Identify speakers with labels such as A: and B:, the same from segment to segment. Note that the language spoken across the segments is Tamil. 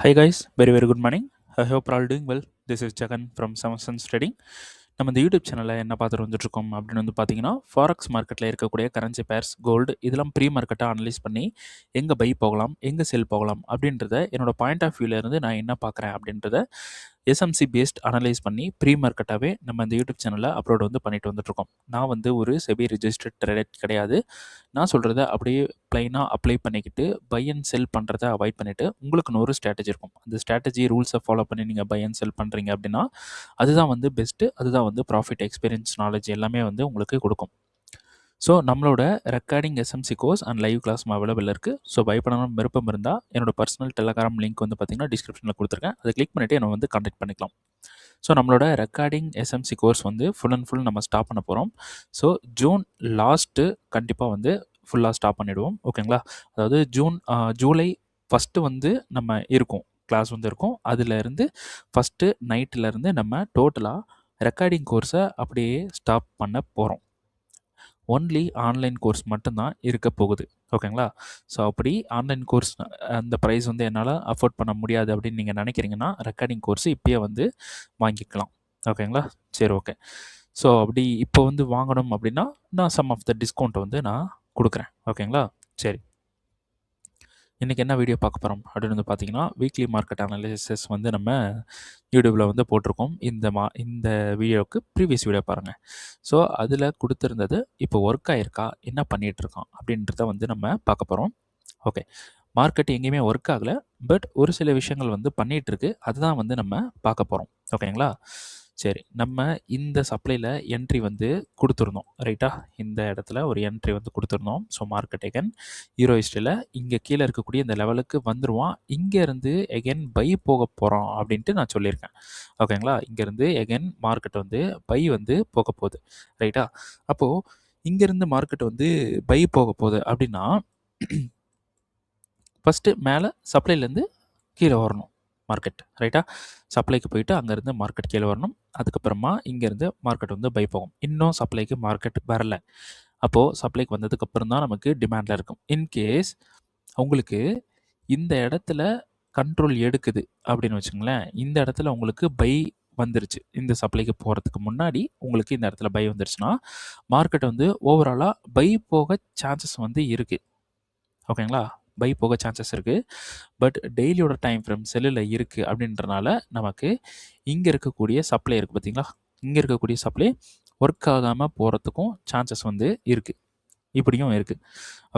A: Hi guys, very good morning. I hope you're all doing well. This is Jagan from Samsung Trading. நம்ம இந்த யூடியூப் சேனலில் என்ன பார்த்துட்டு வந்துட்டுருக்கோம் அப்படின்னு வந்து பார்த்தீங்கன்னா ஃபாரெக்ஸ் மார்க்கெட்டில் இருக்கக்கூடிய கரன்சி பேர்ஸ் கோல்டு இதெல்லாம் ப்ரீ மார்க்கெட்டாக அனலைஸ் பண்ணி எங்கே பை போகலாம் எங்கே செல் போகலாம் அப்படின்றத என்னோட பாயிண்ட் ஆஃப் வியூலேருந்து நான் என்ன பார்க்குறேன் அப்படின்றத எஸ்எம்சி பேஸ்ட் அனலைஸ் பண்ணி ப்ரீ மார்க்கெட்டாகவே நம்ம இந்த யூடியூப் சேனலில் அப்லோட் வந்து பண்ணிட்டு வந்துட்டுருக்கோம். நான் வந்து ஒரு செபி ரிஜிஸ்டர்ட் ட்ரேடர் கிடையாது. நான் சொல்கிறத அப்படியே ப்ளைனாக அப்ளை பண்ணிக்கிட்டு பை அண்ட் செல் பண்ணுறதை அவாய்ட் பண்ணிவிட்டு உங்களுக்குன்னு ஒரு ஸ்ட்ராட்டஜி இருக்கும். அந்த ஸ்ட்ராட்டஜி ரூல்ஸை ஃபாலோ பண்ணி நீங்கள் பை அண்ட் செல் பண்ணுறீங்க அப்படின்னா அதுதான் வந்து பெஸ்ட்டு. அதுதான் வந்து ப்ராஃபிட் எக்ஸ்பீரியன்ஸ் நாலேஜ் எல்லாமே வந்து உங்களுக்கு கொடுக்கும். ஸோ நம்மளோட recording SMC course and live class available இருக்குது. ஸோ பை பண்ணணும் விருப்பம் இருந்தால் என்னோட பர்சனல் டெலகிராம் லிங்க் வந்து பார்த்திங்கன்னா டிஸ்கிரிப்ஷனில் கொடுத்துருக்கேன். அதை கிளிக் பண்ணிவிட்டு என்னை வந்து கான்டாக்ட் பண்ணிக்கலாம். ஸோ நம்மளோட ரெக்கார்டிங் எஸ்எம்சி கோர்ஸ் வந்து ஃபுல் அண்ட் ஃபுல் நம்ம ஸ்டாப் பண்ண போகிறோம். ஸோ ஜூன் லாஸ்ட்டு கண்டிப்பாக வந்து ஃபுல்லாக ஸ்டாப் பண்ணிவிடுவோம். ஓகேங்களா? அதாவது ஜூலை ஃபஸ்ட்டு வந்து நம்ம இருக்கும் கிளாஸ் வந்து இருக்கும். அதிலேருந்து ஃபஸ்ட்டு நைட்டிலேருந்து நம்ம டோட்டலாக ரெக்கார்டிங் கோர்ஸை அப்படியே ஸ்டாப் பண்ண போகிறோம். ஒன்லி ஆன்லைன் கோர்ஸ் மட்டும்தான் இருக்க போகுது. ஓகேங்களா? ஸோ அப்படி ஆன்லைன் கோர்ஸ் அந்த ப்ரைஸ் வந்து என்னால் அஃபோர்ட் பண்ண முடியாது அப்படின்னு நீங்கள் நினைக்கிறீங்கன்னா ரெக்கார்டிங் கோர்ஸ் இப்போயே வந்து வாங்கிக்கலாம். ஓகேங்களா? சரி, ஓகே. ஸோ அப்படி இப்போ வந்து வாங்கணும் அப்படின்னா நான் சம் ஆஃப் த டிஸ்கவுண்ட் வந்து நான் கொடுக்குறேன். ஓகேங்களா? சரி, இன்றைக்கி என்ன வீடியோ பார்க்க போகிறோம் அப்படின்னு வந்து பார்த்தீங்கன்னா வீக்லி மார்க்கெட் அனாலிசிஸ் வந்து நம்ம யூடியூப்பில் வந்து போட்டிருக்கோம். இந்த வீடியோவுக்கு ப்ரீவியஸ் வீடியோ பாருங்கள். ஸோ அதில் கொடுத்துருந்தது இப்போ ஒர்க் ஆகிருக்கா, என்ன பண்ணிகிட்ருக்கான் அப்படின்றத வந்து நம்ம பார்க்க போகிறோம். ஓகே, மார்க்கெட் எங்கேயுமே ஒர்க் ஆகலை, பட் ஒரு சில விஷயங்கள் வந்து பண்ணிகிட்ருக்கு. அதுதான் வந்து நம்ம பார்க்க போகிறோம். ஓகேங்களா? சரி, நம்ம இந்த சப்ளையில் என்ட்ரி வந்து கொடுத்துருந்தோம் ரைட்டா? இந்த இடத்துல ஒரு என்ட்ரி வந்து கொடுத்துருந்தோம். ஸோ மார்க்கெட் எகன் ஹீரோ ஹிஸ்ட்ரியில் இங்கே கீழே இருக்கக்கூடிய இந்த லெவலுக்கு வந்துடுவான். இங்கேருந்து எகென் பை போக போகிறோம் அப்படின்ட்டு நான் சொல்லியிருக்கேன். ஓகேங்களா? இங்கேருந்து எகென் மார்க்கெட் வந்து பை வந்து போக போகுது ரைட்டா? அப்போது இங்கேருந்து மார்க்கெட் வந்து பை போக போகுது அப்படின்னா ஃபஸ்ட்டு மேலே சப்ளைலேருந்து கீழே வரணும் மார்க்கெட் ரைட்டா? சப்ளைக்கு போயிட்டு அங்கேருந்து மார்க்கெட் கீழே வரணும். அதுக்கப்புறமா இங்கேருந்து மார்க்கெட் வந்து பை போகும். இன்னும் சப்ளைக்கு மார்க்கெட் வரல. அப்போது சப்ளைக்கு வந்ததுக்கப்புறம் தான் நமக்கு டிமாண்டில் இருக்கும். இன்கேஸ் உங்களுக்கு இந்த இடத்துல கண்ட்ரோல் எடுக்குது அப்படின்னு வச்சுங்களேன், இந்த இடத்துல உங்களுக்கு பை வந்துருச்சு. இந்த சப்ளைக்கு போகிறதுக்கு முன்னாடி உங்களுக்கு இந்த இடத்துல பை வந்துருச்சுன்னா மார்க்கெட் வந்து ஓவராலாக பை போக சான்சஸ் வந்து இருக்குது. ஓகேங்களா? பை போக சான்சஸ் இருக்குது. பட் டெய்லியோட டைம் ஃப்ரேம் செல்லில் இருக்குது அப்படின்றனால நமக்கு இங்கே இருக்கக்கூடிய சப்ளை இருக்குது பார்த்தீங்களா? இங்கே இருக்கக்கூடிய சப்ளை ஒர்க் ஆகாமல் போகிறதுக்கும் சான்சஸ் வந்து இருக்குது. இப்படியும் இருக்குது.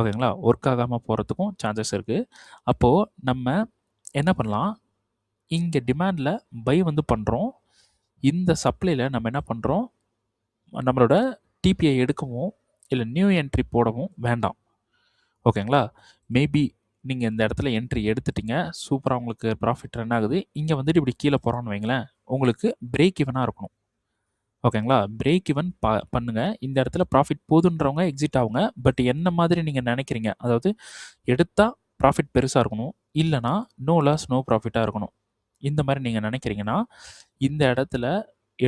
A: ஓகேங்களா? ஒர்க் ஆகாமல் போகிறதுக்கும் சான்சஸ் இருக்குது. அப்போது நம்ம என்ன பண்ணலாம், இங்கே டிமாண்டில் பை வந்து பண்ணுறோம். இந்த சப்ளையில் நம்ம என்ன பண்ணுறோம், நம்மளோட டிபிஐ எடுக்கவும் இல்லை நியூ என்ட்ரி போடவும் வேண்டாம். ஓகேங்களா? மேபி நீங்கள் இந்த இடத்துல என்ட்ரி எடுத்துட்டீங்க, சூப்பராக உங்களுக்கு ப்ராஃபிட் ரன் ஆகுது. இங்கே வந்துட்டு இப்படி கீழே போகிறோன்னு வைங்களேன், உங்களுக்கு பிரேக் ஈவனாக இருக்கணும். ஓகேங்களா? பிரேக் ஈவன் பண்ணுங்கள். இந்த இடத்துல ப்ராஃபிட் போதுன்றவங்க எக்ஸிட் ஆகுங்க. பட் என்ன மாதிரி நீங்கள் நினைக்கிறீங்க, அதாவது எடுத்தால் ப்ராஃபிட் பெருசாக இருக்கணும், இல்லைனா நோ லாஸ் நோ ப்ராஃபிட்டாக இருக்கணும். இந்த மாதிரி நீங்கள் நினைக்கிறீங்கன்னா இந்த இடத்துல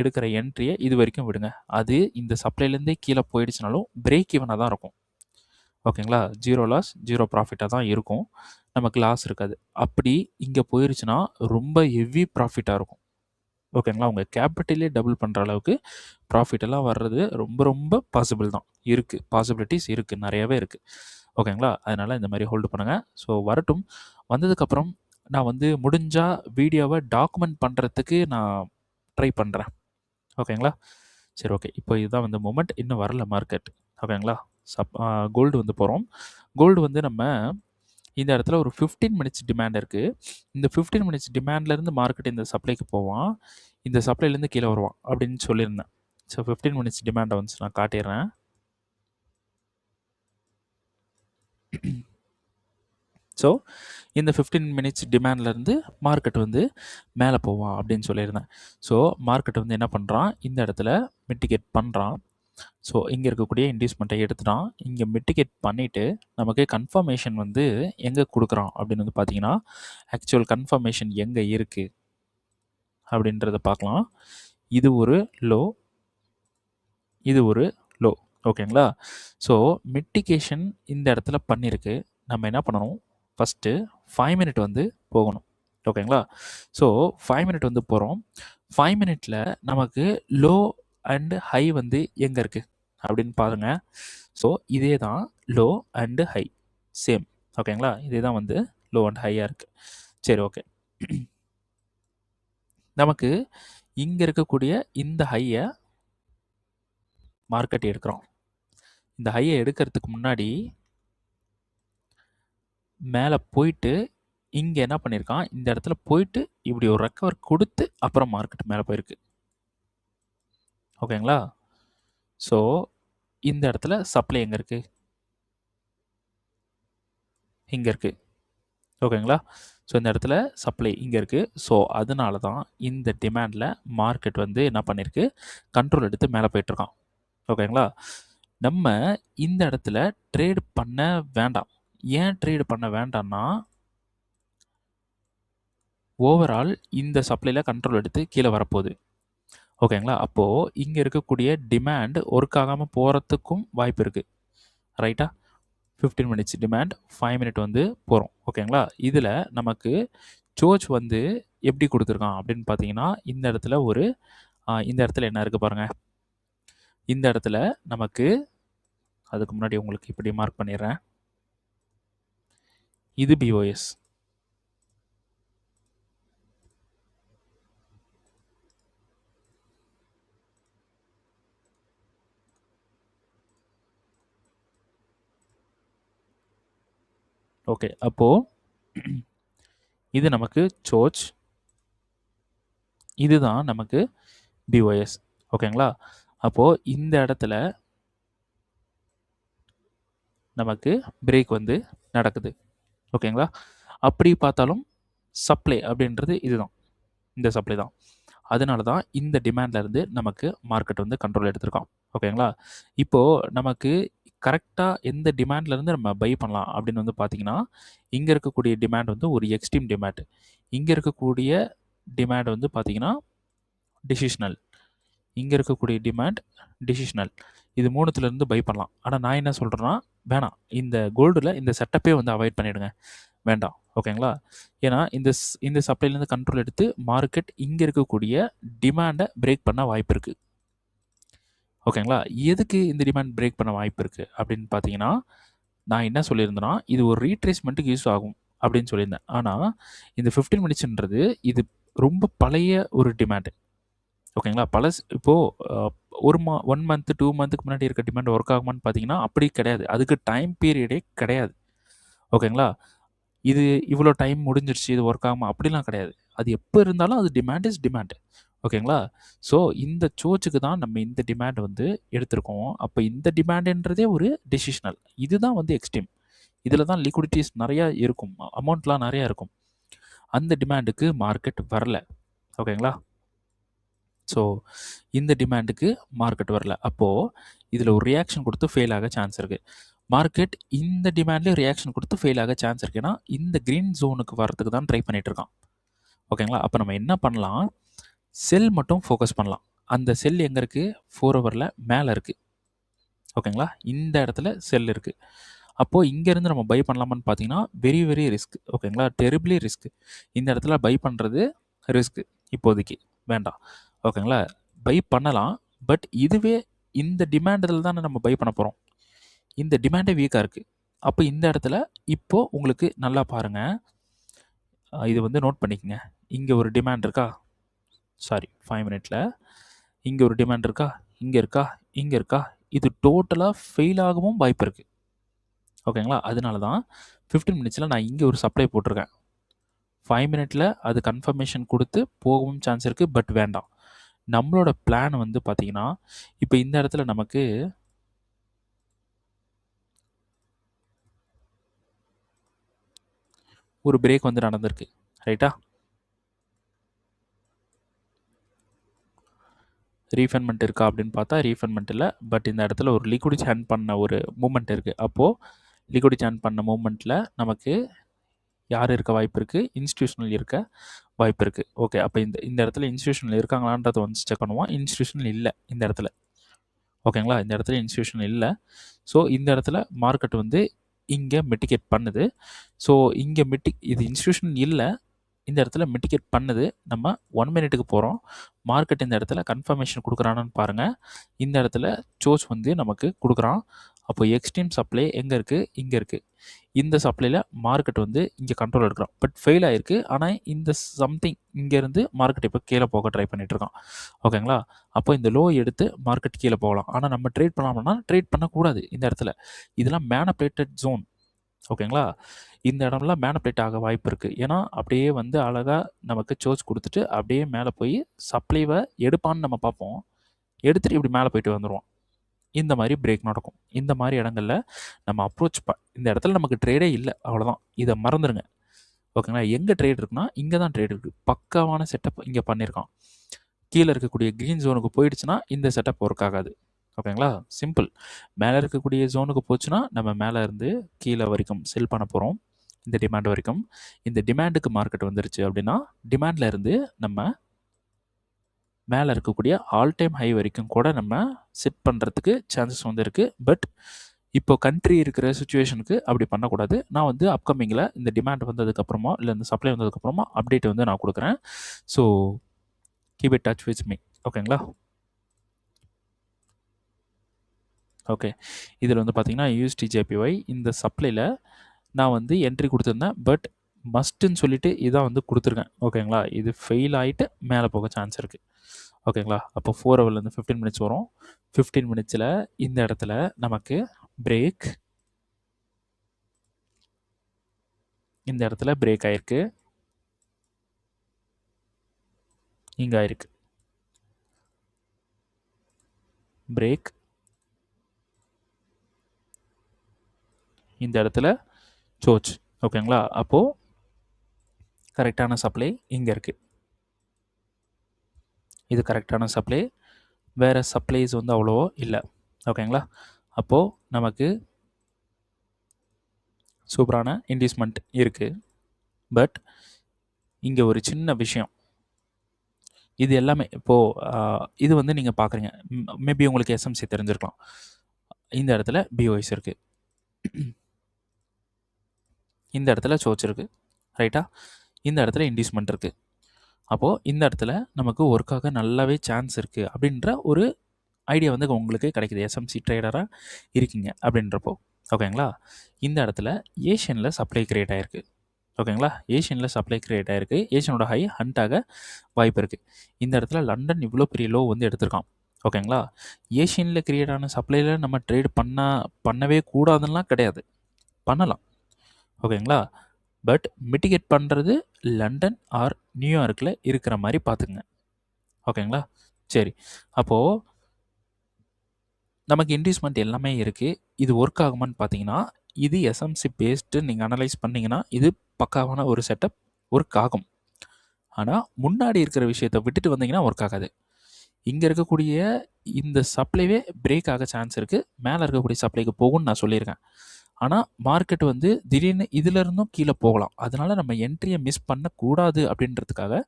A: எடுக்கிற என்ட்ரியை இது வரைக்கும் விடுங்க. அது இந்த சப்ளைலேருந்தே கீழே போயிடுச்சுனாலும் பிரேக் ஈவனாக தான் இருக்கும். ஓகேங்களா? ஜீரோ லாஸ் ஜீரோ ப்ராஃபிட்டாக தான் இருக்கும். நமக்கு லாஸ் இருக்காது. அப்படி இங்கே போயிருச்சுன்னா ரொம்ப ஹெவி ப்ராஃபிட்டாக இருக்கும். ஓகேங்களா? உங்கள் கேபிட்டலே டபுள் பண்ணுற அளவுக்கு ப்ராஃபிட் எல்லாம் வர்றது ரொம்ப ரொம்ப பாசிபிள் தான். இருக்குது, பாசிபிலிட்டிஸ் இருக்குது, நிறையவே இருக்குது. ஓகேங்களா? அதனால் இந்த மாதிரி ஹோல்டு பண்ணுங்கள். ஸோ வரட்டும். வந்ததுக்கப்புறம் நான் வந்து முடிஞ்சால் வீடியோவை டாக்குமெண்ட் பண்ணுறதுக்கு நான் ட்ரை பண்ணுறேன். ஓகேங்களா? சரி, ஓகே. இப்போ இதுதான் வந்து மொமெண்ட். இன்னும் வரல மார்க்கெட். ஓகேங்களா? கோல்டு வந்து போகிறோம். கோல்டு வந்து நம்ம இந்த இடத்துல ஒரு 15 மினிட்ஸ் டிமாண்ட் இருக்குது. இந்த 15 மினிட்ஸ் டிமாண்ட்லேருந்து மார்க்கெட் இந்த சப்ளைக்கு போவான், இந்த சப்ளைலேருந்து கீழே வருவான் அப்படின்னு சொல்லியிருந்தேன். ஸோ 15 மினிட்ஸ் டிமாண்டை வந்து நான் காட்டிடுறேன். ஸோ இந்த 15 மினிட்ஸ் டிமாண்ட்லேருந்து மார்க்கெட் வந்து மேலே போவான் அப்படின்னு சொல்லியிருந்தேன். ஸோ மார்க்கெட் வந்து என்ன பண்ணுறான், இந்த இடத்துல மிட்டிகேட் பண்ணுறான். ஸோ இங்கே இருக்கக்கூடிய இன்டியூஸ்மெண்ட்டை எடுத்துட்டான். இங்கே மிட்டிகேட் பண்ணிவிட்டு நமக்கு கன்ஃபர்மேஷன் வந்து எங்கே கொடுக்குறான் அப்படின்னு வந்து பார்த்தீங்கன்னா, ஆக்சுவல் கன்ஃபர்மேஷன் எங்கே இருக்குது அப்படின்றத பார்க்கலாம். இது ஒரு லோ, இது ஒரு லோ. ஓகேங்களா? ஸோ மிட்டிகேஷன் இந்த இடத்துல பண்ணியிருக்கு. நம்ம என்ன பண்ணணும், ஃபஸ்ட்டு 5 மினிட் வந்து போகணும். ஓகேங்களா? ஸோ 5 மினிட் வந்து போகிறோம். 5 மினிட்ல நமக்கு லோ அண்ட் ஹை வந்து எங்கே இருக்குது அப்படின்னு பாருங்க. ஸோ இதே தான் லோ அண்டு ஹை சேம். ஓகேங்களா? இதே தான் வந்து லோ அண்ட் ஹையாக இருக்குது. சரி, ஓகே. நமக்கு இங்கே இருக்கக்கூடிய இந்த ஹையை மார்க்கெட் எடுக்கிறோம். இந்த ஹையை எடுக்கிறதுக்கு முன்னாடி மேலே போயிட்டு இங்கே என்ன பண்ணியிருக்கான், இந்த இடத்துல போயிட்டு இப்படி ஒரு ரெக்கவர் கொடுத்து அப்புறம் மார்க்கெட் மேலே போயிருக்கு. ஓகேங்களா? ஸோ இந்த இடத்துல சப்ளை எங்கே இருக்குது, இங்கே இருக்குது. ஓகேங்களா? ஸோ இந்த இடத்துல சப்ளை இங்கே இருக்குது. ஸோ அதனால தான் இந்த டிமாண்டில் மார்க்கெட் வந்து என்ன பண்ணியிருக்கு, கண்ட்ரோல் எடுத்து மேலே போயிட்டுருக்கான். ஓகேங்களா? நம்ம இந்த இடத்துல ட்ரேட் பண்ண வேண்டாம். ஏன் ட்ரேட் பண்ண வேண்டாம்னா, ஓவரால் இந்த சப்ளையில் கண்ட்ரோல் எடுத்து கீழே வரப்போகுது. ஓகேங்களா? அப்போது இங்கே இருக்கக்கூடிய டிமாண்ட் ஒர்க் ஆகாமல் போகிறதுக்கும் வாய்ப்பு இருக்குது. ரைட்டா? 15 மினிட்ஸ் டிமாண்ட், 5 மினிட் வந்து போகிறோம். ஓகேங்களா? இதில் நமக்கு சோச் வந்து எப்படி கொடுத்துருக்கான் அப்படின்னு பார்த்தீங்கன்னா, இந்த இடத்துல ஒரு இந்த இடத்துல என்ன இருக்குது பாருங்கள். இந்த இடத்துல நமக்கு அதுக்கு முன்னாடி உங்களுக்கு இப்படி மார்க் பண்ணிடுறேன். இது பிஓஎஸ். ஓகே, அப்போது இது நமக்கு சோச், இதுதான் நமக்கு பிஓஎஸ். ஓகேங்களா? அப்போது இந்த இடத்துல நமக்கு பிரேக் வந்து நடக்குது. ஓகேங்களா? அப்படி பார்த்தாலும் சப்ளை அப்படின்றது இதுதான், இந்த சப்ளை தான். அதனால தான் இந்த டிமாண்ட்லேருந்து நமக்கு மார்க்கெட் வந்து கண்ட்ரோல் எடுத்திருக்கோம். ஓகேங்களா? இப்போது நமக்கு கரெக்டாக எந்த டிமாண்ட்லேருந்து நம்ம பை பண்ணலாம் அப்படின்னு வந்து பார்த்தீங்கன்னா, இங்கே இருக்கக்கூடிய டிமாண்ட் வந்து ஒரு எக்ஸ்ட்ரீம் டிமாண்ட். இங்கே இருக்கக்கூடிய டிமாண்ட் வந்து பார்த்தீங்கன்னா டிசிஷனல். இங்கே இருக்கக்கூடிய டிமாண்ட் டிசிஷனல். இது 3த்துலேருந்து பை பண்ணலாம். ஆனால் நான் என்ன சொல்கிறேன்னா, வேணாம். இந்த கோல்டில் இந்த செட்டப்பே வந்து அவாய்ட் பண்ணிவிடுங்க. வேண்டாம். ஓகேங்களா? ஏன்னா இந்த சப்ளைலேருந்து கண்ட்ரோல் எடுத்து மார்க்கெட் இங்கே இருக்கக்கூடிய டிமாண்டை பிரேக் பண்ண வாய்ப்பு இருக்குது. ஓகேங்களா? எதுக்கு இந்த டிமாண்ட் பிரேக் பண்ண வாய்ப்பு இருக்குது அப்படின்னு பார்த்தீங்கன்னா, நான் என்ன சொல்லியிருந்தேன்னா, இது ஒரு ரீட்ரேஸ்மெண்ட்டுக்கு யூஸ் ஆகும் அப்படின்னு சொல்லியிருந்தேன். ஆனால் இந்த 15 மினிட்ஸ்ன்றது இது ரொம்ப பழைய ஒரு டிமாண்டு. ஓகேங்களா? இப்போது ஒரு 1 மந்த் 2 மந்த்துக்கு முன்னாடி இருக்க டிமாண்ட் ஒர்க் ஆகுமான்னு பார்த்தீங்கன்னா, அப்படி கிடையாது. அதுக்கு டைம் பீரியடே கிடையாது. ஓகேங்களா? இது இவ்வளோ டைம் முடிஞ்சிருச்சு, இது ஒர்க் ஆகாம அப்படிலாம் கிடையாது. அது எப்போ இருந்தாலும் அது டிமாண்ட் இஸ் டிமாண்ட். ஓகேங்களா? ஸோ இந்த சோச்சுக்கு தான் நம்ம இந்த டிமாண்ட் வந்து எடுத்திருக்கோம். அப்போ இந்த டிமாண்டுன்றதே ஒரு டெசிஷனல். இதுதான் வந்து எக்ஸ்ட்ரீம். இதில் தான் லிக்விடிட்டிஸ் நிறையா இருக்கும். அமௌண்ட்லாம் நிறையா இருக்கும். அந்த டிமாண்டுக்கு மார்க்கெட் வரல. ஓகேங்களா? ஸோ இந்த டிமாண்டுக்கு மார்க்கெட் வரல. அப்போது இதில் ஒரு ரியாக்ஷன் கொடுத்து ஃபெயில் ஆக சான்ஸ் இருக்குது. மார்க்கெட் இந்த டிமாண்ட்லேயே ரியாக்ஷன் கொடுத்து ஃபெயில் ஆக சான்ஸ் இருக்குது. ஏன்னா இந்த க்ரீன் ஜோனுக்கு வரதுக்கு தான் ட்ரை பண்ணிகிட்ருக்கான். ஓகேங்களா? அப்போ நம்ம என்ன பண்ணலாம், செல் மட்டும் ஃபோக்கஸ் பண்ணலாம். அந்த செல் எங்கே இருக்குது, 4 ஹவரில் மேலே இருக்குது. ஓகேங்களா? இந்த இடத்துல செல் இருக்குது. அப்போது இங்கேருந்து நம்ம பை பண்ணலாமான்னு பார்த்தீங்கன்னா, வெரி வெரி ரிஸ்க். ஓகேங்களா? Terribly risk. இந்த இடத்துல பை பண்ணுறது ரிஸ்க். இப்போதைக்கு வேண்டாம். ஓகேங்களா? பை பண்ணலாம். பட் இதுவே இந்த டிமாண்டில் தானே நம்ம பை பண்ண போகிறோம். இந்த டிமாண்டே வீக்காக இருக்குது. அப்போ இந்த இடத்துல இப்போது உங்களுக்கு நல்லா பாருங்கள், இது வந்து நோட் பண்ணிக்கங்க. இங்கே ஒரு டிமாண்ட் இருக்கா, சாரி 5 மினிட்ல இங்கே ஒரு டிமாண்ட் இருக்கா, இங்கே இருக்கா, இங்கே இருக்கா, இது டோட்டலாக ஃபெயில் ஆகவும் வாய்ப்பு இருக்குது. ஓகேங்களா? அதனால தான் 15 மினிட்ஸில் நான் இங்கே ஒரு சப்ளை போட்டிருக்கேன். 5 மினிட்ல அது கன்ஃபர்மேஷன் கொடுத்து போகவும் சான்ஸ் இருக்குது. பட் வேண்டாம். நம்மளோட பிளான் வந்து பார்த்தீங்கன்னா, இப்போ இந்த இடத்துல நமக்கு ஒரு பிரேக் வந்து நடந்திருக்கு. ரைட்டா? ரீஃபண்ட்மெண்ட் இருக்கா அப்படின்னு பார்த்தா ரீஃபண்ட்மெண்ட் இல்லை. பட் இந்த இடத்துல ஒரு லிக்விடிட்டி ஹேண்ட் பண்ண ஒரு மூமெண்ட் இருக்குது. அப்போது லிக்விடிட்டி ஹேண்ட் பண்ண மூமெண்ட்டில் நமக்கு யார் இருக்க வாய்ப்பு இருக்குது, இன்ஸ்டியூஷனல் இருக்க வாய்ப்பு இருக்குது. ஓகே, அப்போ இந்த இடத்துல இன்ஸ்டியூஷனல் இருக்காங்களான்றதை வந்து செக் பண்ணுவோம். இன்ஸ்டியூஷனல் இல்லை இந்த இடத்துல. ஓகேங்களா? இந்த இடத்துல இன்ஸ்டியூஷனல் இல்லை. ஸோ இந்த இடத்துல மார்க்கெட் வந்து இங்கே மிட்டிகேட் பண்ணுது. ஸோ இங்கே இது இன்ஸ்டியூஷன் இல்லை. இந்த இடத்துல மிட்டிகேட் பண்ணுது. நம்ம 1 மினிட்டுக்கு போகிறோம். மார்க்கெட் இந்த இடத்துல கன்ஃபர்மேஷன் கொடுக்குறானான்னு பாருங்கள். இந்த இடத்துல சோர்ஸ் வந்து நமக்கு கொடுக்குறான். அப்போ எக்ஸ்ட்ரீம் சப்ளை எங்கே இருக்குது? இங்கே இருக்குது. இந்த சப்ளையில் மார்க்கெட் வந்து இங்கே கண்ட்ரோல் எடுக்கிறான். பட் ஃபெயில் ஆகிருக்கு. ஆனால் இந்த சம்திங் இங்கேருந்து மார்க்கெட் இப்போ கீழே போக ட்ரை பண்ணிகிட்ருக்கான். ஓகேங்களா? அப்போ இந்த லோ எடுத்து மார்க்கெட் கீழே போகலாம். ஆனால் நம்ம ட்ரேட் பண்ணலாம்னா ட்ரேட் பண்ணக்கூடாது இந்த இடத்துல. இதெல்லாம் மேனிபுலேட்டட் ஜோன். ஓகேங்களா? இந்த இடம்லாம் மேனிபுலேட் ஆக வாய்ப்பு இருக்குது. ஏன்னா அப்படியே வந்து அழகாக நமக்கு சோர்ஸ் கொடுத்துட்டு அப்படியே மேலே போய் சப்ளைவை எடுப்பான்னு நம்ம பார்ப்போம். எடுத்துகிட்டு இப்படி மேலே போயிட்டு வந்துடுவோம். இந்த மாதிரி பிரேக் நடக்கும். இந்த மாதிரி இடங்கள்ல நம்ம அப்ரோச் இந்த இடத்துல நமக்கு ட்ரேடே இல்லை, அவ்வளோதான். இதை மறந்துடுங்க. ஓகேங்களா? எங்கே ட்ரேட் இருக்குன்னா இங்கே தான் ட்ரேட் இருக்குது. பக்காவான செட்டப் இங்கே பண்ணியிருக்கான். கீழே இருக்கக்கூடிய க்ரீன் ஜோனுக்கு போயிடுச்சுன்னா இந்த செட்டப் ஒர்க் ஆகாது. ஓகேங்களா? சிம்பிள். மேலே இருக்கக்கூடிய ஜோனுக்கு போச்சுன்னா நம்ம மேலே இருந்து கீழே வரைக்கும் செல் பண்ண போகிறோம். இந்த டிமாண்ட் வரைக்கும். இந்த டிமாண்டுக்கு மார்க்கெட் வந்துருச்சு அப்படின்னா டிமாண்டில் இருந்து நம்ம மேலே இருக்கக்கூடிய ஆல் டைம் ஹை வரைக்கும் கூட நம்ம செட் பண்ணுறதுக்கு சான்சஸ் வந்து இருக்குது. பட் இப்போ கண்ட்ரி இருக்கிற சுச்சுவேஷனுக்கு அப்படி பண்ணக்கூடாது. நான் வந்து அப்கமிங்கில் இந்த டிமாண்ட் வந்ததுக்கப்புறமா இல்லை இந்த சப்ளை வந்ததுக்கப்புறமா அப்டேட் வந்து நான் கொடுக்குறேன். So keep it touch with me. ஓகேங்களா? ஓகே. இதில் வந்து பார்த்தீங்கன்னா USDJPY இந்த சப்ளையில் நான் வந்து என்ட்ரி கொடுத்துருந்தேன். பட் மஸ்ட்டுன்னு சொல்லிட்டு இதான் வந்து கொடுத்துருக்கேன். ஓகேங்களா? இது ஃபெயில் ஆகிட்டு மேலே போக சான்ஸ் இருக்குது. ஓகேங்களா? அப்போ 4 ஹவர்லேருந்து 15 மினிட்ஸ் வரும். 15 மினிட்ஸில் இந்த இடத்துல நமக்கு பிரேக், இந்த இடத்துல பிரேக் ஆயிருக்கு, இங்கே ஆயிருக்கு பிரேக், இந்த இடத்துல சோர்ஸ். ஓகேங்களா? அப்போது கரெக்டான சப்ளை இங்கே இருக்குது. இது கரெக்டான சப்ளை. வேறு சப்ளைஸ் வந்து அவ்வளோ இல்லை. ஓகேங்களா? அப்போது நமக்கு சூப்பரான இன்வெஸ்ட்மெண்ட் இருக்குது. பட் இங்கே ஒரு சின்ன விஷயம். இது எல்லாமே இப்போது இது வந்து நீங்கள் பார்க்குறீங்க. மேபி உங்களுக்கு எஸ்எம்சி தெரிஞ்சிருக்கலாம். இந்த இடத்துல பிஓஎஸ் இருக்குது, இந்த இடத்துல சோர்ஸ் இருக்குது, ரைட்டா? இந்த இடத்துல இன்வெஸ்ட்மெண்ட் இருக்குது. அப்போது இந்த இடத்துல நமக்கு ஒர்க்காக நல்லாவே சான்ஸ் இருக்குது அப்படின்ற ஒரு ஐடியா வந்து உங்களுக்கு கிடைக்குது. எஸ்எம்சி ட்ரேடராக இருக்கீங்க அப்படின்றப்போ. ஓகேங்களா? இந்த இடத்துல ஏஷியனில் சப்ளை கிரியேட் ஆகிருக்கு. ஓகேங்களா? ஏஷியனில் சப்ளை கிரியேட் ஆகிருக்கு. ஏஷியனோட ஹை ஹண்ட் ஆக வாய்ப்பு இருக்குது. இந்த இடத்துல லண்டன் இவ்வளோ பெரிய லோ வந்து எடுத்திருக்கான். ஓகேங்களா? ஏஷியனில் கிரியேட் ஆன சப்ளையில் நம்ம ட்ரேட் பண்ணவே கூடாதுன்னெலாம் கிடையாது, பண்ணலாம். ஓகேங்களா? பட் மிட்டிகேட் பண்ணுறது லண்டன் ஆர் நியூயார்க்கில் இருக்கிற மாதிரி பார்த்துக்குங்க. ஓகேங்களா? சரி. அப்போது நமக்கு இன்வெஸ்ட்மெண்ட் எல்லாமே இருக்குது. இது ஒர்க் ஆகுமான்னு பார்த்தீங்கன்னா இது எஸ்எம்சி பேஸ்டு நீங்கள் அனலைஸ் பண்ணிங்கன்னா இது பக்காவான ஒரு செட்டப் ஒர்க் ஆகும். ஆனால் முன்னாடி இருக்கிற விஷயத்தை விட்டுட்டு வந்தீங்கன்னா ஒர்க் ஆகாது. இங்கே இருக்கக்கூடிய இந்த சப்ளைவே பிரேக் ஆக சான்ஸ் இருக்குது. மேலே இருக்கக்கூடிய சப்ளைக்கு போகும்னு நான் சொல்லியிருக்கேன். ஆனால் மார்க்கெட் வந்து திடீர்னு இதிலிருந்தும் கீழே போகலாம். அதனால் நம்ம என்ட்ரியை மிஸ் பண்ணக்கூடாது அப்படின்றதுக்காக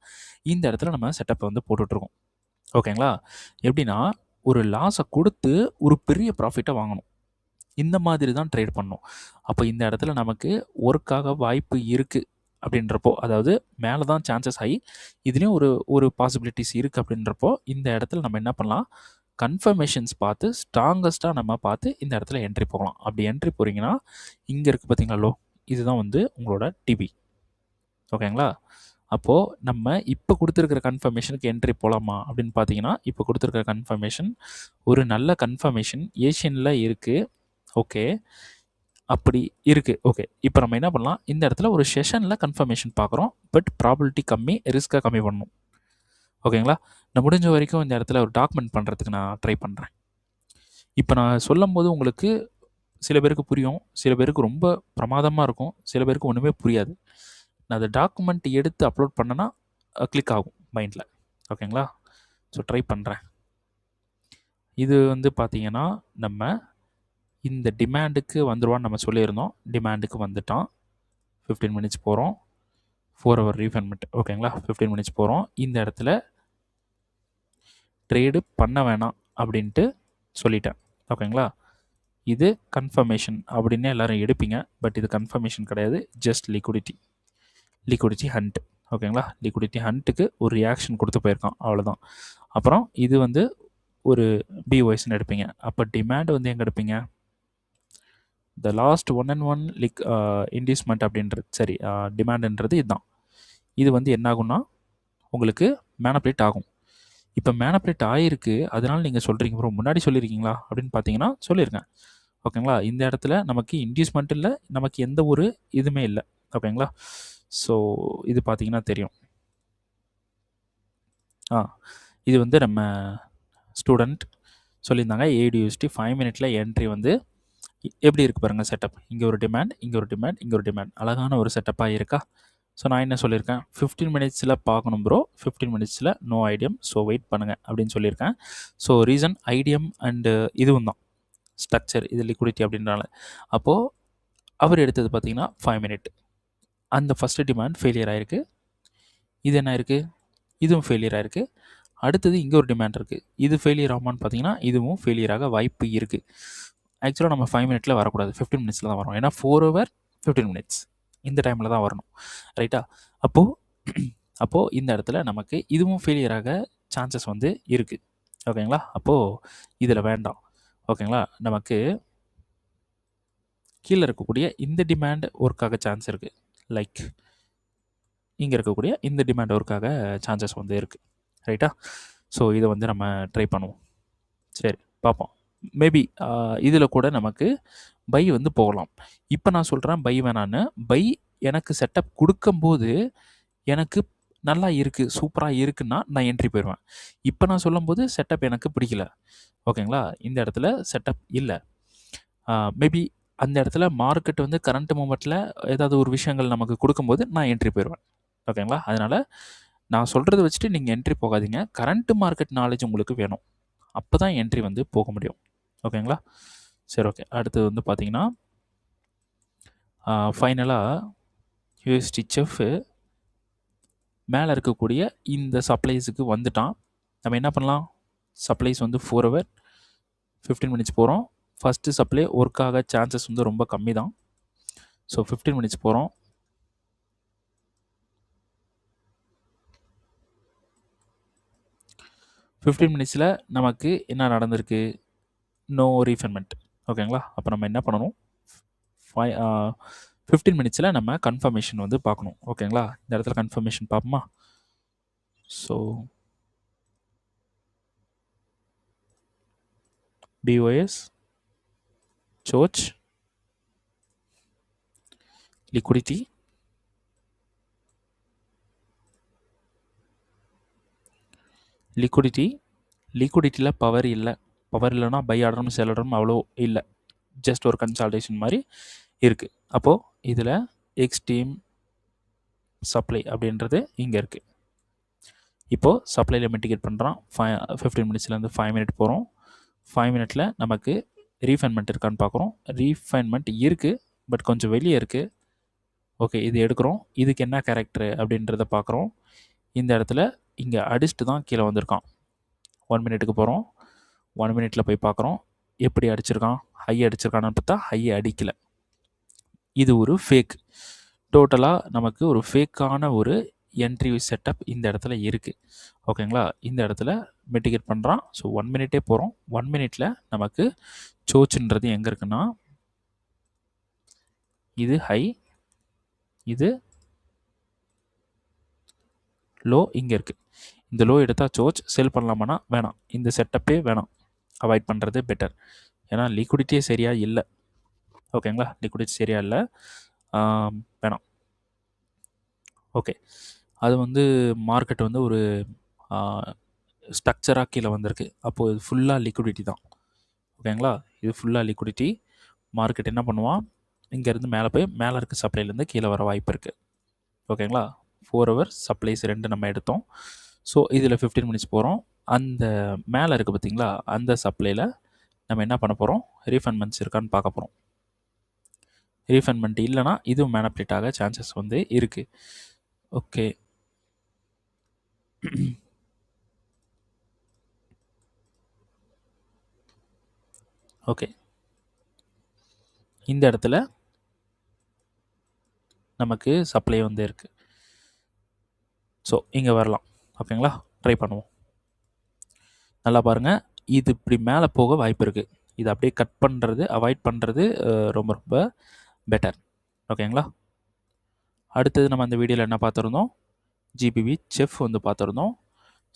A: இந்த இடத்துல நம்ம செட்டப்பை வந்து போட்டுட்ருக்கோம். ஓகேங்களா? எப்படின்னா ஒரு லாஸை கொடுத்து ஒரு பெரிய ப்ராஃபிட்டை வாங்கணும். இந்த மாதிரி தான் ட்ரேட் பண்ணணும். அப்போ இந்த இடத்துல நமக்கு ஒர்க்காக வாய்ப்பு இருக்குது அப்படின்றப்போ, அதாவது மேலே தான் சான்சஸ் ஹை, இதுலேயும் ஒரு பாசிபிலிட்டிஸ் இருக்குது அப்படின்றப்போ இந்த இடத்துல நம்ம என்ன பண்ணலாம், கன்ஃபர்மேஷன்ஸ் பார்த்து ஸ்ட்ராங்கஸ்ட்டாக நம்ம பார்த்து இந்த இடத்துல என்ட்ரி போகலாம். அப்படி என்ட்ரி போகிறீங்கன்னா இங்கே இருக்குது பார்த்தீங்களா லோ, இதுதான் வந்து உங்களோட டிபி. ஓகேங்களா? அப்போது நம்ம இப்போ கொடுத்துருக்கிற கன்ஃபர்மேஷனுக்கு என்ட்ரி போகலாமா அப்படின்னு பார்த்தீங்கன்னா இப்போ கொடுத்துருக்கிற கன்ஃபர்மேஷன் ஒரு நல்ல கன்ஃபர்மேஷன் ஏஷியனில் இருக்குது. ஓகே, அப்படி இருக்குது. ஓகே, இப்போ நம்ம என்ன பண்ணலாம், இந்த இடத்துல ஒரு செஷனில் கன்ஃபர்மேஷன் பார்க்குறோம். பட் ப்ராபபிலிட்டி கம்மி, ரிஸ்க்கை கம்மி பண்ணணும். ஓகேங்களா? நான் முடிஞ்ச வரைக்கும் இந்த இடத்துல ஒரு டாக்குமெண்ட் பண்ணுறதுக்கு நான் ட்ரை பண்ணுறேன். இப்போ நான் சொல்லும் போது உங்களுக்கு சில பேருக்கு புரியும், சில பேருக்கு ரொம்ப பிரமாதமாக இருக்கும், சில பேருக்கு ஒன்றுமே புரியாது. நான் அதை டாக்குமெண்ட் எடுத்து அப்லோட் பண்ணேன்னா கிளிக் ஆகும் மைண்டில். ஓகேங்களா? ஸோ ட்ரை பண்ணுறேன். இது வந்து பார்த்திங்கன்னா நம்ம இந்த டிமாண்டுக்கு வந்துடுவான்னு நம்ம சொல்லியிருந்தோம். டிமாண்டுக்கு வந்துட்டான். 15 மினிட்ஸ் போகிறோம். 4 ஹவர் ரீஃபண்ட்மெண்ட். ஓகேங்களா? 15 மினிட்ஸ் போகிறோம். இந்த இடத்துல ட்ரேடு பண்ண வேணாம் அப்படின்ட்டு சொல்லிட்டேன். ஓகேங்களா? இது கன்ஃபர்மேஷன் அப்படின்னு எல்லோரும் எடுப்பீங்க. பட் இது கன்ஃபர்மேஷன் கிடையாது, ஜஸ்ட் லிக்விடிட்டி ஹண்ட். ஓகேங்களா? லிக்விடிட்டி ஹண்ட்டுக்கு ஒரு ரியாக்ஷன் கொடுத்து போயிருக்கான், அவ்வளோதான். அப்புறம் இது வந்து ஒரு பிஒய்ஸ்ன்னு எடுப்பீங்க. அப்போ டிமாண்ட் வந்து எங்கே எடுப்பீங்க? The last one and one inducement அப்படின்றது, சரி, டிமாண்டுன்றது இதுதான். இது வந்து என்ன ஆகும்னா உங்களுக்கு மேனப்ளேட் ஆகும். இப்போ மேனப்ளேட் ஆகிருக்கு, அதனால நீங்கள் சொல்கிறீங்க ப்ரோ முன்னாடி சொல்லியிருக்கீங்களா அப்படின்னு பார்த்தீங்கன்னா சொல்லியிருக்கேன். ஓகேங்களா? இந்த இடத்துல நமக்கு இன்டியூஸ்மெண்ட் இல்லை, நமக்கு எந்த ஒரு இதுவுமே இல்லை. ஓகேங்களா? ஸோ இது பார்த்தீங்கன்னா தெரியும். இது வந்து நம்ம ஸ்டூடெண்ட் சொல்லியிருந்தாங்க. ஏடியூஎஸ்டி 5 மினிட்ல என்ட்ரி வந்து எப்படி இருக்குது பாருங்கள் செட்டப். இங்கே ஒரு டிமாண்ட், இங்கே ஒரு டிமாண்ட், இங்கே ஒரு டிமாண்ட். அழகான ஒரு செட்டப்பாக இருக்கா? ஸோ நான் என்ன சொல்லியிருக்கேன், 15 மினிட்ஸில் பார்க்கணும் ப்ரோ, 15 மினிட்ஸில் நோ ஐடியம், ஸோ வெயிட் பண்ணுங்கள் அப்படின்னு சொல்லியிருக்கேன். ஸோ ரீசன் ஐடியம் அண்டு இதுவும் தான் ஸ்ட்ரக்சர், இது லிக்விடிட்டி அப்படின்றனால. அப்போது அவர் எடுத்தது பார்த்தீங்கன்னா 5 மினிட். அந்த ஃபஸ்ட்டு டிமாண்ட் ஃபெயிலியர் ஆகிருக்கு. இது என்ன இருக்குது, இதுவும் ஃபெயிலியர் ஆகிருக்கு. அடுத்தது இங்கே ஒரு டிமாண்ட் இருக்குது. இது ஃபெயிலியர் ஆகுமான்னு பார்த்தீங்கன்னா இதுவும் ஃபெயிலியர் ஆக வாய்ப்பு இருக்குது. ஆக்சுவலாக நம்ம 5 மினிட்ல வரக்கூடாது, 15 மினிட்ஸில் தான் வரும். ஏன்னா 4 ஹவர் 15 மினிட்ஸ் இந்த டைமில் தான் வரணும், ரைட்டா? அப்போது இந்த இடத்துல நமக்கு இதுவும் ஃபெயிலியர் ஆக சான்சஸ் வந்து இருக்குது. ஓகேங்களா? அப்போது இதில் வேண்டாம். ஓகேங்களா? நமக்கு கீழே இருக்கக்கூடிய இந்த டிமாண்ட் ஒர்க்காக சான்ஸ் இருக்குது. லைக் இங்கே இருக்கக்கூடிய இந்த டிமாண்ட் ஒர்க்காக சான்சஸ் வந்து இருக்குது, ரைட்டா? ஸோ இதை வந்து நம்ம ட்ரை பண்ணுவோம். சரி, பார்ப்போம். மேபி இதில் கூட நமக்கு பை வந்து போகலாம். இப்போ நான் சொல்கிறேன் பை வேணான்னு. பை எனக்கு செட்டப் கொடுக்கும்போது எனக்கு நல்லா இருக்குது, சூப்பராக இருக்குன்னா நான் என்ட்ரி போயிடுவேன். இப்போ நான் சொல்லும்போது செட்டப் எனக்கு பிடிக்கல. ஓகேங்களா? இந்த இடத்துல செட்டப் இல்லை. மேபி அந்த இடத்துல மார்க்கெட் வந்து கரண்ட் மூமெண்ட்டில் ஏதாவது ஒரு விஷயங்கள் நமக்கு கொடுக்கும்போது நான் என்ட்ரி போயிடுவேன். ஓகேங்களா? அதனால் நான் சொல்கிறத வச்சுட்டு நீங்கள் என்ட்ரி போகாதீங்க. கரண்ட் மார்க்கெட் நாலேஜ் உங்களுக்கு வேணும். அப்போ தான் என்ட்ரி வந்து போக முடியும். ஓகேங்களா? சரி, ஓகே. அடுத்தது வந்து பார்த்தீங்கன்னா ஃபைனலாக யூஎஸ்டி செஃப் மேலே இருக்கக்கூடிய இந்த சப்ளைஸுக்கு வந்துட்டான். நம்ம என்ன பண்ணலாம், சப்ளைஸ் வந்து 4 ஹவர் 15 மினிட்ஸ் போகிறோம். ஃபஸ்ட்டு சப்ளை ஒர்க் ஆக சான்சஸ் வந்து ரொம்ப கம்மி தான். ஸோ 15 மினிட்ஸ் போகிறோம். ஃபிஃப்டீன் மினிட்ஸில் நமக்கு என்ன நடந்திருக்கு, நோ ரீஃபண்ட்மெண்ட். ஓகேங்களா? அப்போ நம்ம என்ன பண்ணணும், 15 மினிட்ஸில் நம்ம கன்ஃபர்மேஷன் வந்து பார்க்கணும். ஓகேங்களா? இந்த இடத்துல கன்ஃபர்மேஷன் பார்ப்போமா? ஸோ BOS சோச் லிக்விடிட்டி லிக்விடிட்டியில் பவர் இல்லை. பவர் இல்லைன்னா பை ஆர்டரும் செல் ஆர்டரும் அவ்வளோ இல்லை, ஜஸ்ட் ஒரு கன்சால்டேஷன் மாதிரி இருக்குது. அப்போது இதில் எக்ஸ்ட்ரீம் சப்ளை அப்படின்றது இங்கே இருக்குது. இப்போது சப்ளையில் மிட்டிகேட் பண்ணுறான். 15 மினிட்ஸ்லேருந்து 5 மினிட் போகிறோம். 5 மினிட்டில் நமக்கு ரீஃபைன்மெண்ட் இருக்கான்னு பார்க்குறோம். ரீஃபைன்மெண்ட் இருக்குது, பட் கொஞ்சம் வெளியே இருக்குது. ஓகே, இது எடுக்கிறோம். இதுக்கு என்ன கேரக்டரு அப்படின்றத பார்க்குறோம். இந்த இடத்துல இங்கே அடிச்சுட்டு தான் கீழே வந்திருக்கான். 1 மினிட்டுக்கு போகிறோம். 1 மினிட்டில் போய் பார்க்குறோம் எப்படி அடிச்சிருக்கான். ஹை அடிச்சிருக்கான்னு பார்த்தா ஹை அடிக்கலை. இது ஒரு ஃபேக். டோட்டலாக நமக்கு ஒரு ஃபேக்கான ஒரு என்ட்ரி செட்டப் இந்த இடத்துல இருக்குது. ஓகேங்களா? இந்த இடத்துல மிட்டிகேட் பண்ணுறான். ஸோ 1 மினிட்டே போகிறோம். 1 மினிட்டில் நமக்கு சோச்சுன்றது எங்கே இருக்குன்னா, இது ஹை, இது லோ இங்கே இருக்குது. இந்த லோ எடுத்தால் சோச் செல் பண்ணலாமான்னா வேணாம். இந்த செட்டப்பே வேணாம், அவாய்ட் பண்ணுறது பெட்டர். ஏன்னா லிக்விடிட்டியே சரியாக இல்லை. ஓகேங்களா? லிக்விடிட்டி சரியாக இல்லை, வேணாம். ஓகே, அது வந்து மார்க்கெட் வந்து ஒரு ஸ்ட்ரக்சராக கீழே வந்திருக்கு. அப்போது இது ஃபுல்லாக லிக்விடிட்டி தான். ஓகேங்களா? இது ஃபுல்லாக லிக்விடிட்டி. மார்க்கெட் என்ன பண்ணுவான், இங்கேருந்து மேலே போய் மேலே இருக்க சப்ளைலேருந்து கீழே வர வாய்ப்பு இருக்குது. ஓகேங்களா? 4 ஹவர் சப்ளைஸ் 2 நம்ம எடுத்தோம். ஸோ இதில் 15 மினிட்ஸ் போகிறோம். அந்த மேலே இருக்குது பார்த்தீங்களா, அந்த சப்ளையில் நம்ம என்ன பண்ண போகிறோம், ரீஃபண்ட்மெண்ட்ஸ் இருக்கான்னு பார்க்க போகிறோம். ரீஃபண்ட்மெண்ட் இல்லைனா இதுவும் மேனிப்புலேட் ஆக சான்சஸ் வந்து இருக்குது. Okay, okay. இந்த இடத்துல நமக்கு சப்ளை வந்து இருக்குது. ஸோ இங்கே வரலாம். ஓகேங்களா, ட்ரை பண்ணுவோம். நல்லா பாருங்கள், இது இப்படி மேலே போக வாய்ப்பு இருக்குது. இது அப்படியே கட் பண்ணுறது, அவாய்ட் பண்ணுறது ரொம்ப ரொம்ப பெட்டர். ஓகேங்களா. அடுத்தது நம்ம அந்த வீடியோவில் என்ன பார்த்துருந்தோம், ஜிபிபி செஃப் வந்து பார்த்துருந்தோம்.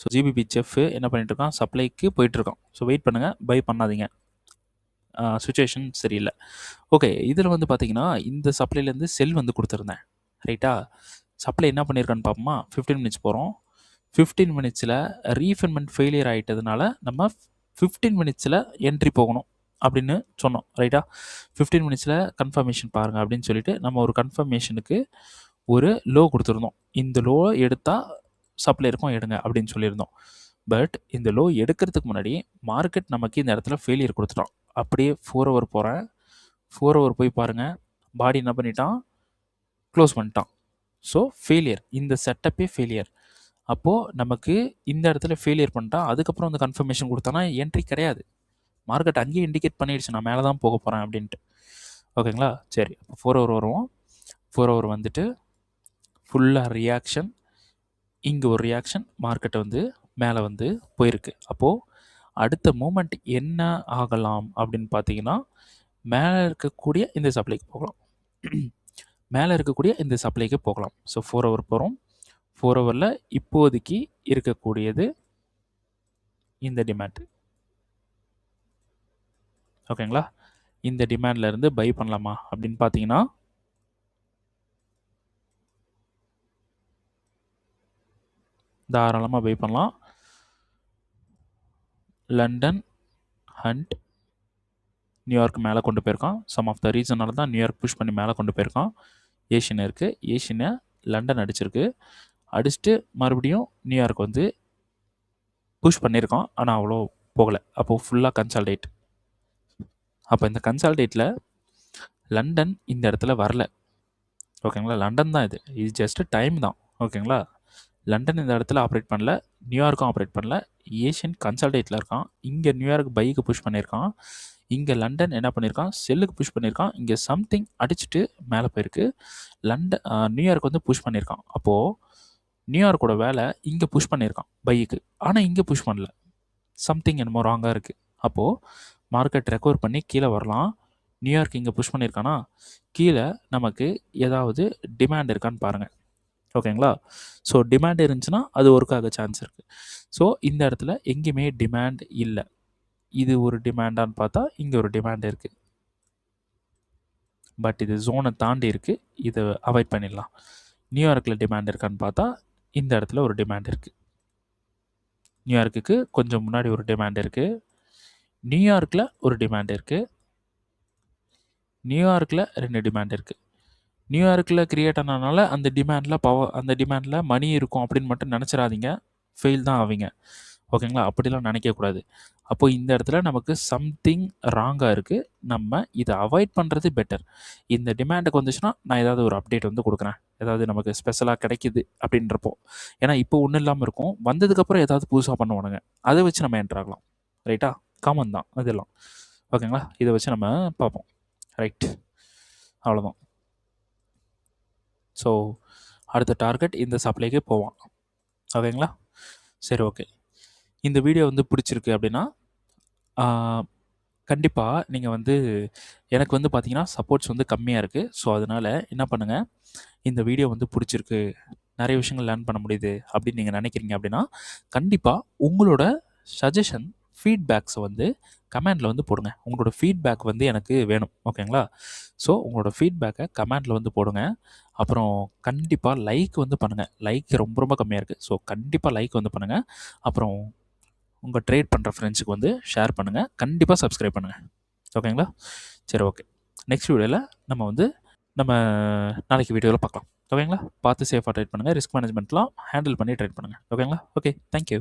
A: ஸோ ஜிபிபி செஃப் என்ன பண்ணிகிட்ருக்கான், சப்ளைக்கு போயிட்டுருக்கான். ஸோ வெயிட் பண்ணுங்கள், பை பண்ணாதீங்க, சுச்சுவேஷன் சரியில்லை. ஓகே, இதில் வந்து பார்த்திங்கன்னா இந்த சப்ளைலேருந்து செல் வந்து கொடுத்துருந்தேன். ரைட்டா, சப்ளை என்ன பண்ணியிருக்கான்னு பார்ப்போமா. 15 மினிட்ஸ் போகிறோம். 15 மினிட்ஸில் ரீஃபைன்மெண்ட் ஃபெயிலியர் ஆகிட்டதுனால நம்ம 15 மினிட்ஸில் என்ட்ரி போகணும் அப்படின்னு சொன்னோம். ரைட்டா, 15 மினிட்ஸில் கன்ஃபர்மேஷன் பாருங்கள் அப்படின்னு சொல்லிட்டு நம்ம ஒரு கன்ஃபர்மேஷனுக்கு ஒரு லோ கொடுத்துருந்தோம். இந்த லோ எடுத்தால் சப்ளை இருக்கும், எடுங்க அப்படின்னு சொல்லியிருந்தோம். பட் இந்த லோ எடுக்கிறதுக்கு முன்னாடி மார்க்கெட் நமக்கு இந்த இடத்துல ஃபெயிலியர் கொடுத்துட்டோம். அப்படியே 4 ஹவர் போகிறேன். 4 ஹவர் போய் பாருங்கள், பாடி என்ன பண்ணிட்டான், க்ளோஸ் பண்ணிட்டான். ஸோ ஃபெயிலியர், இந்த செட்டப்பே ஃபெயிலியர். அப்போது நமக்கு இந்த இடத்துல ஃபெயிலியர் பண்ணிட்டா அதுக்கப்புறம் அந்த கன்ஃபர்மேஷன் கொடுத்தானா என்ட்ரி கிடையாது. மார்க்கெட் அங்கேயே இண்டிகேட் பண்ணிடுச்சு நான் மேலே தான் போக போகிறேன் அப்படின்ட்டு. ஓகேங்களா, சரி. அப்போ 4 ஹவர் வருவோம். 4 ஹவர் வந்துட்டு ஃபுல்லாக ரியாக்ஷன், இங்கே ஒரு ரியாக்ஷன், மார்க்கெட்டை வந்து மேலே வந்து போயிருக்கு. அப்போது அடுத்த மூமெண்ட் என்ன ஆகலாம் அப்படின்னு பார்த்தீங்கன்னா, மேலே இருக்கக்கூடிய இந்த சப்ளைக்கு போகலாம். மேலே இருக்கக்கூடிய இந்த சப்ளைக்கு போகலாம். ஸோ 4 ஹவர் போகிறோம். 4 ஹவரில் இப்போதைக்கு இருக்கக்கூடியது இந்த டிமாண்ட். ஓகேங்களா, இந்த டிமாண்டில் இருந்து பை பண்ணலாமா அப்படின்னு பார்த்தீங்கன்னா, தாராளமாக பை பண்ணலாம். லண்டன் ஹண்ட் நியூயார்க் மேலே கொண்டு போயிருக்கான். சம் ஆஃப் த ரீசனால தான் நியூயார்க் புஷ் பண்ணி மேலே கொண்டு போயிருக்கான். ஏஷியன் இருக்குது, ஏஷியனை லண்டன் அடிச்சிருக்கு. அடிச்சுட்டு மறுபடியும் நியூயார்க் வந்து புஷ் பண்ணியிருக்கான், ஆனால் அவ்வளோ போகலை. அப்போது ஃபுல்லாக கன்சால்டேட். அப்போ இந்த கன்சால்டேட்டில் லண்டன் இந்த இடத்துல வரல. ஓகேங்களா, லண்டன் தான் இது ஜஸ்ட்டு டைம் தான். ஓகேங்களா, லண்டன் இந்த இடத்துல ஆப்ரேட் பண்ணல, நியூயார்க்கும் ஆப்ரேட் பண்ணல. ஏஷியன் கன்சால்டேட்டில் இருக்கான். இங்கே நியூயார்க் பைக்கு புஷ் பண்ணியிருக்கான். இங்கே லண்டன் என்ன பண்ணியிருக்கான், செல்லுக்கு புஷ் பண்ணியிருக்கான். இங்கே சம்திங் அடிச்சுட்டு மேலே போயிருக்கு. நியூயார்க் வந்து புஷ் பண்ணியிருக்கான். அப்போது நியூயார்க்கோட வேலை இங்கே புஷ் பண்ணியிருக்கான் பைக்கு, ஆனால் இங்கே புஷ் பண்ணல. சம்திங் என்னமோ ராங்காக இருக்குது. அப்போது மார்க்கெட் ரெக்கவர் பண்ணி கீழே வரலாம். நியூயார்க் இங்கே புஷ் பண்ணியிருக்கானா, கீழே நமக்கு ஏதாவது டிமாண்ட் இருக்கான்னு பாருங்கள். ஓகேங்களா, ஸோ டிமாண்ட் இருந்துச்சுன்னா அது ஒர்க் ஆக சான்ஸ் இருக்குது. ஸோ இந்த இடத்துல எங்கேயுமே டிமாண்ட் இல்லை. இது ஒரு டிமாண்டான்னு பார்த்தா இங்கே ஒரு டிமாண்ட் இருக்குது. பட் இது ஜோனை தாண்டி இருக்குது, இதை அவாய்ட் பண்ணிடலாம். நியூயார்க்கில் டிமாண்ட் இருக்கான்னு பார்த்தா இந்த இடத்துல ஒரு டிமாண்ட் இருக்குது. நியூயார்க்குக்கு கொஞ்சம் முன்னாடி ஒரு டிமாண்ட் இருக்குது. நியூயார்க்கில் ஒரு டிமாண்ட் இருக்குது. நியூயார்க்கில் 2 டிமாண்ட் இருக்குது. நியூயார்க்கில் கிரியேட் ஆனதுனால அந்த டிமாண்டில் மணி இருக்கும் அப்படின்னு மட்டும் நினச்சிடாதீங்க, ஃபெயில் தான் ஆவீங்க. ஓகேங்களா, அப்படிலாம் நினைக்கக்கூடாது. அப்போ இந்த இடத்துல நமக்கு சம்திங் ராங்காக இருக்குது. நம்ம இதை அவாய்ட் பண்ணுறது பெட்டர். இந்த டிமாண்டுக்கு வந்துச்சுன்னா நான் ஏதாவது ஒரு அப்டேட் வந்து கொடுக்குறேன், ஏதாவது நமக்கு ஸ்பெஷலாக கிடைக்கிது அப்படின்றப்போ. ஏன்னா இப்போ ஒன்றும் இல்லாமல் இருக்கும், வந்ததுக்கப்புறம் ஏதாவது புதுசாக பண்ணுவானுங்க, அதை வச்சு நம்ம என்ட்ரு ஆகலாம். ரைட்டா, காமன் தான் அதெல்லாம். ஓகேங்களா, இதை வச்சு நம்ம பார்ப்போம். ரைட், அவ்வளோதான். ஸோ அடுத்த டார்கெட் இந்த சப்ளைக்கு போவான். ஓகேங்களா, சரி. ஓகே, இந்த வீடியோ வந்து பிடிச்சிருக்கு அப்படின்னா கண்டிப்பாக நீங்கள் வந்து எனக்கு வந்து பார்த்தீங்கன்னா சப்போர்ட்ஸ் வந்து கம்மியாக இருக்குது. ஸோ அதனால் என்ன பண்ணுங்கள், இந்த வீடியோ வந்து பிடிச்சிருக்கு, நிறைய விஷயங்கள் லேர்ன் பண்ண முடியுது அப்படின்னு நீங்கள் நினைக்கிறீங்க அப்படின்னா கண்டிப்பாக உங்களோட சஜஷன், ஃபீட்பேக்ஸை வந்து கமெண்டில் வந்து போடுங்க. உங்களோட ஃபீட்பேக் வந்து எனக்கு வேணும். ஓகேங்களா, ஸோ உங்களோட ஃபீட்பேக்கை கமெண்டில் வந்து போடுங்க. அப்புறம் கண்டிப்பாக லைக் வந்து பண்ணுங்கள். லைக் ரொம்ப ரொம்ப கம்மியாக இருக்குது. ஸோ கண்டிப்பாக லைக் வந்து பண்ணுங்கள். அப்புறம் உங்கள் ட்ரேட் பண்ணுற ஃப்ரெண்ட்ஸுக்கு வந்து ஷேர் பண்ணுங்கள். கண்டிப்பாக சப்ஸ்கிரைப் பண்ணுங்கள். ஓகேங்களா, சரி. ஓகே, நெக்ஸ்ட் வீடியோவில் நம்ம நாளைக்கு வீடியோவில் பார்க்கலாம். ஓகேங்களா, பார்த்து சேஃபாக ட்ரேட் பண்ணுங்கள். ரிஸ்க் மேனேஜ்மெண்ட்லாம் ஹேண்டில் பண்ணி ட்ரேட் பண்ணுங்கள். ஓகேங்களா, ஓகே, தேங்க்யூ.